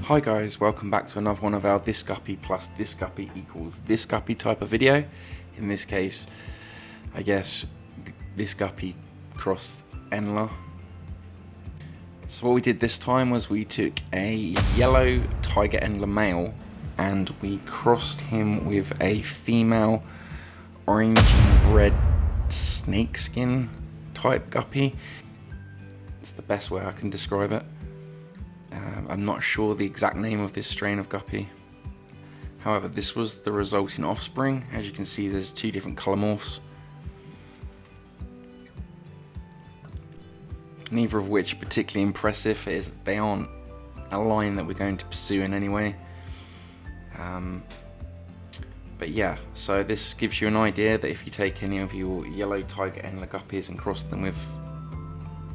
Hi guys, welcome back to another one of our this guppy plus this guppy equals this guppy type of video. In this case, I guess this guppy crossed Endler. So what we did this time was we took a yellow tiger Endler male and we crossed him with a female orange and red snakeskin type guppy. It's the best way I can describe it. I'm not sure the exact name of this strain of guppy. However, this was the resulting offspring. As you can see, there's two different colour morphs. Neither of which particularly impressive, as they aren't a line that we're going to pursue in any way. But yeah, so this gives you an idea that if you take any of your yellow tiger Endler guppies and cross them with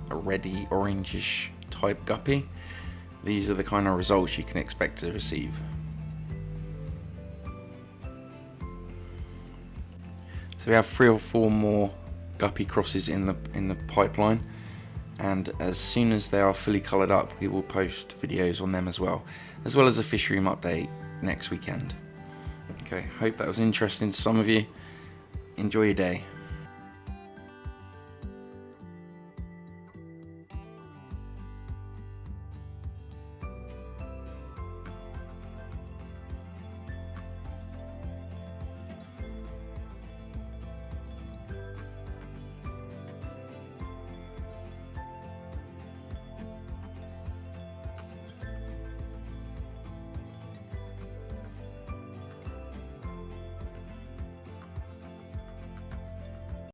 a reddy orangish type guppy, these are the kind of results you can expect to receive. So we have 3 or 4 more guppy crosses in the pipeline, and as soon as they are fully coloured up, we will post videos on them as well as a fish room update next weekend. Okay, hope that was interesting to some of you. Enjoy your day.